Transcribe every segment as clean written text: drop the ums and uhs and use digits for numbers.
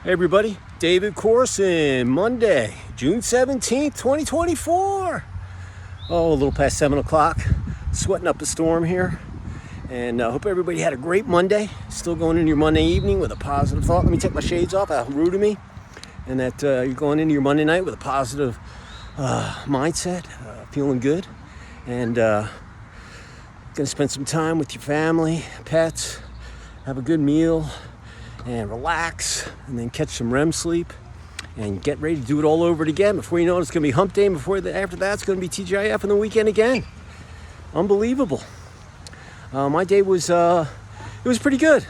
Hey everybody, David Corson, Monday, June 17th, 2024. Oh, a little past 7 o'clock, sweating up a storm here. And I hope everybody had a great Monday. Still going into your Monday evening with a positive thought. Let me take my shades off, that'll rude of me. And that you're going into your Monday night with a positive mindset, feeling good. And gonna spend some time with your family, pets, have a good meal, and relax, and then catch some REM sleep and get ready to do it all over again. Before you know it, it's going to be hump day, and after that it's going to be TGIF and the weekend again. Unbelievable. My day was it was pretty good.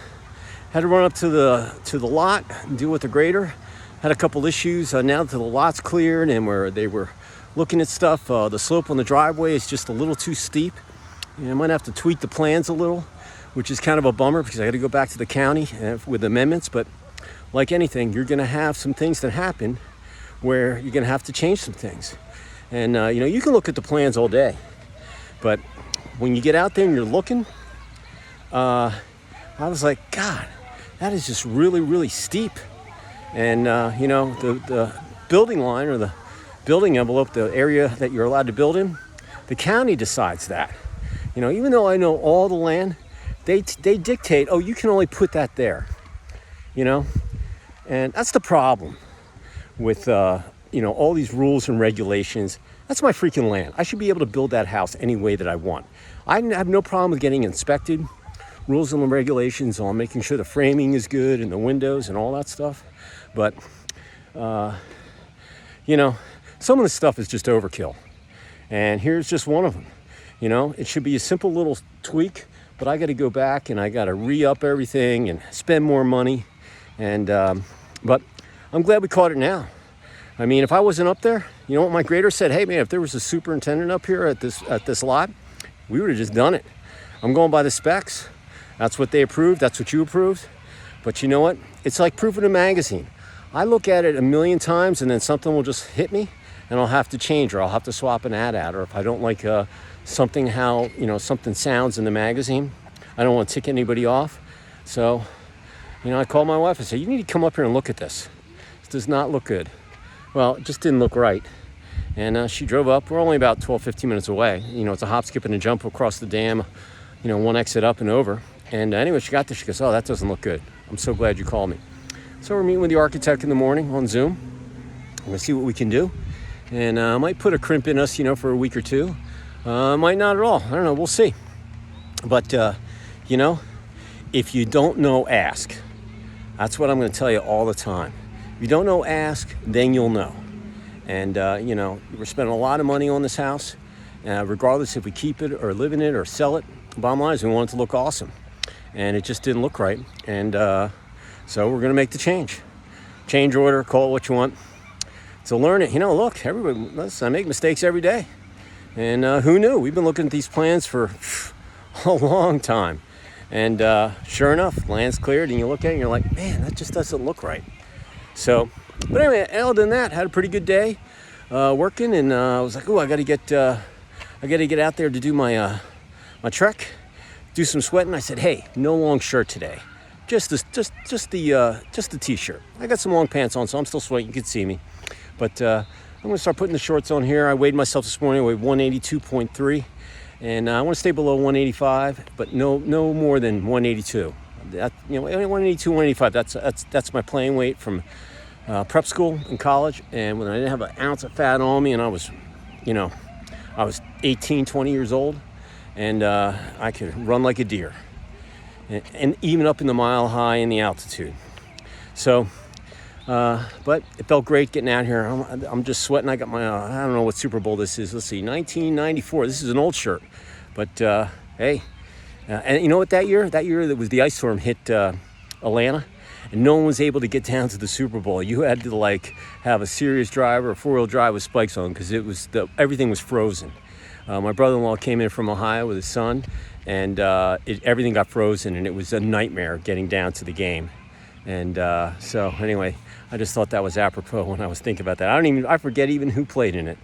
Had to run up to the lot and deal with the grader. Had a couple issues. Now that the lot's cleared and they were looking at stuff, the slope on the driveway is just a little too steep. I might have to tweak the plans a little, which is kind of a bummer because I got to go back to the county with amendments. But like anything, you're going to have some things that happen where you're going to have to change some things. And, you can look at the plans all day. But when you get out there and you're looking, I was like, God, that is just really, really steep. And, the building line or the building envelope, the area that you're allowed to build in, the county decides that. Even though I know all the land, they dictate, you can only put that there, and that's the problem with, all these rules and regulations. That's my freaking land. I should be able to build that house any way that I want. I have no problem with getting inspected, rules and regulations on making sure the framing is good and the windows and all that stuff. But, some of the stuff is just overkill. And here's just one of them. It should be a simple little tweak, but I got to go back and I got to re-up everything and spend more money. And but I'm glad we caught it now. I mean, if I wasn't up there, what my grader said, hey man, if there was a superintendent up here at this lot, we would have just done it. I'm going by the specs. That's what they approved. That's what you approved. But you know what? It's like proof in a magazine. I look at it a million times and then something will just hit me and I'll have to change, or I'll have to swap an ad out, or if I don't like something sounds in the magazine, I don't want to tick anybody off. So, I called my wife and said, you need to come up here and look at this. This does not look good. Well, it just didn't look right. And she drove up. We're only about 12, 15 minutes away. It's a hop, skip, and a jump across the dam, one exit up and over. And anyway, she got there. She goes, that doesn't look good. I'm so glad you called me. So we're meeting with the architect in the morning on Zoom. I'm going to see what we can do. And I might put a crimp in us, for a week or two. Might not at all. I don't know. We'll see. But, if you don't know, ask. That's what I'm going to tell you all the time. If you don't know, ask, then you'll know. And, we're spending a lot of money on this house, regardless if we keep it or live in it or sell it. Bottom line is we want it to look awesome. And it just didn't look right. And so we're going to make the change. Change order, call it what you want. So learn it. Look, everybody, listen, I make mistakes every day. And who knew? We've been looking at these plans for a long time. And sure enough, land's cleared, and you look at it and you're like, man, that just doesn't look right. So, but anyway, other than that, had a pretty good day working, and I was like, I got to get out there to do my trek, do some sweating. I said, hey, no long shirt today, just the t-shirt. I got some long pants on, so I'm still sweating. You can see me, but I'm gonna start putting the shorts on here. I weighed myself this morning. I weighed 182.3. And I want to stay below 185, but no more than 182. 182, 185. That's my playing weight from prep school in college. And when I didn't have an ounce of fat on me, and I was 18, 20 years old, and I could run like a deer, and even up in the mile high in the altitude. So, but it felt great getting out here. I'm just sweating. I got my, I don't know what Super Bowl this is. Let's see, 1994. This is an old shirt. But, hey, and you know what, that year that was the ice storm hit Atlanta, and no one was able to get down to the Super Bowl. You had to, have a serious driver, a four-wheel drive with spikes on, because everything was frozen. My brother-in-law came in from Ohio with his son, and everything got frozen, and it was a nightmare getting down to the game. And so anyway, I just thought that was apropos when I was thinking about that. I forget even who played in it.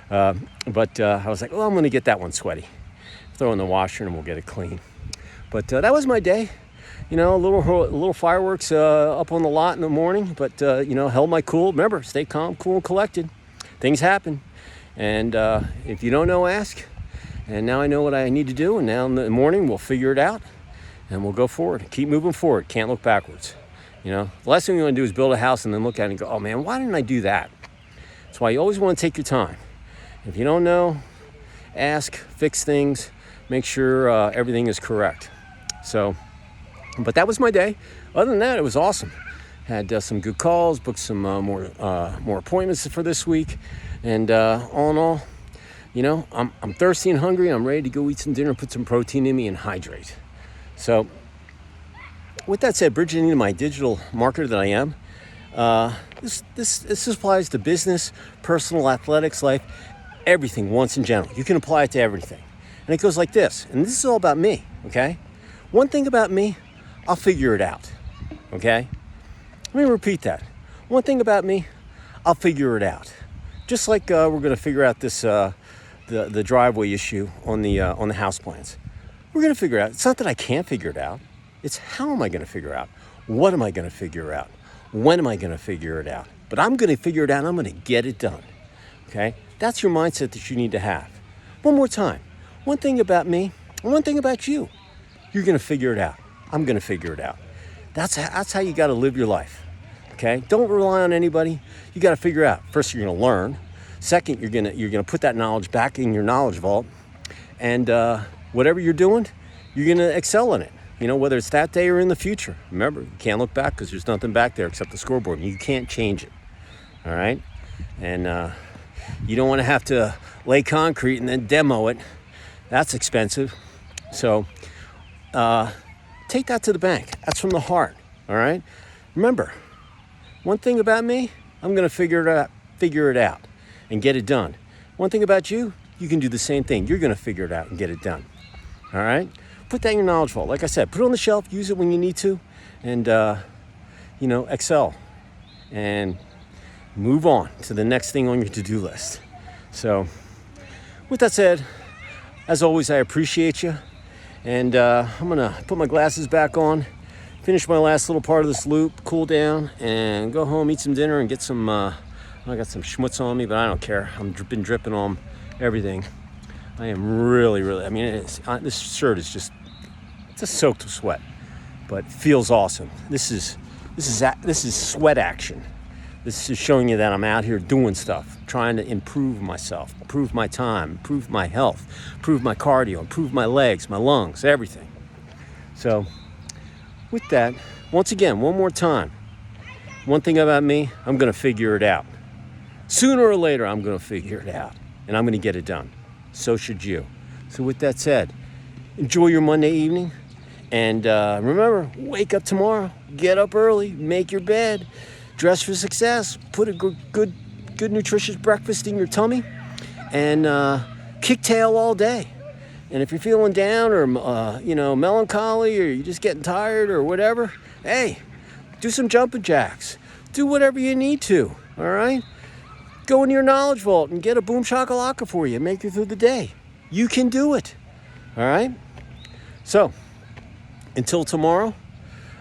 But I was like, I'm going to get that one sweaty. Throw in the washer and we'll get it clean. But that was my day. a little fireworks up on the lot in the morning, but held my cool. Remember, stay calm, cool, and collected. Things happen, and if you don't know, ask. And now I know what I need to do, and now in the morning we'll figure it out, and we'll go forward. Keep moving forward. Can't look backwards. The last thing you want to do is build a house and then look at it and go, oh man, why didn't I do that? That's why you always want to take your time. If you don't know, ask, fix things, make sure everything is correct. So, but that was my day. Other than that, it was awesome. Had some good calls, booked some more appointments for this week, and all in all, I'm thirsty and hungry. I'm ready to go eat some dinner, put some protein in me, and hydrate. So, with that said, bridging into my digital marketer that I am, this applies to business, personal, athletics, life, everything once in general. You can apply it to everything. And it goes like this, and this is all about me, okay? One thing about me, I'll figure it out, okay? Let me repeat that. One thing about me, I'll figure it out. Just like we're going to figure out this the driveway issue on the house plans. We're going to figure it out. It's not that I can't figure it out. It's how am I going to figure out? What am I going to figure out? When am I going to figure it out? But I'm going to figure it out and I'm going to get it done. Okay? That's your mindset that you need to have. One more time. One thing about me, one thing about you. You're going to figure it out. I'm going to figure it out. That's how you got to live your life. Okay? Don't rely on anybody. You got to figure out. First, you're going to learn. Second, you're going to put that knowledge back in your knowledge vault. And whatever you're doing, you're going to excel in it. Whether it's that day or in the future. Remember, you can't look back because there's nothing back there except the scoreboard. You can't change it. All right? And you don't want to have to lay concrete and then demo it. That's expensive. So take that to the bank. That's from the heart. All right? Remember, one thing about me, I'm going to figure it out and get it done. One thing about you, you can do the same thing. You're going to figure it out and get it done. All right? Put that in your knowledge vault. Like I said, put it on the shelf, use it when you need to, and, excel and move on to the next thing on your to-do list. So, with that said, as always, I appreciate you, and I'm going to put my glasses back on, finish my last little part of this loop, cool down, and go home, eat some dinner, and get some, I got some schmutz on me, but I don't care. I've been dripping on everything. I am really, this shirt is just soaked with sweat, but feels awesome. This is sweat action. This is showing you that I'm out here doing stuff, trying to improve myself, improve my time, improve my health, improve my cardio, improve my legs, my lungs, everything. So with that, once again, one more time, one thing about me, I'm going to figure it out. Sooner or later, I'm going to figure it out, and I'm going to get it done. So should you. So with that said, enjoy your Monday evening. And remember, wake up tomorrow, get up early, make your bed, dress for success, put a good nutritious breakfast in your tummy, and kick tail all day. And if you're feeling down or, melancholy, or you're just getting tired or whatever, hey, do some jumping jacks. Do whatever you need to, all right? Go into your knowledge vault and get a boom shakalaka for you and make it through the day. You can do it, all right? So, until tomorrow,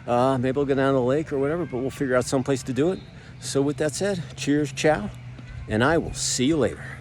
maybe I'll go down to the lake or whatever, but we'll figure out some place to do it. So with that said, cheers, ciao, and I will see you later.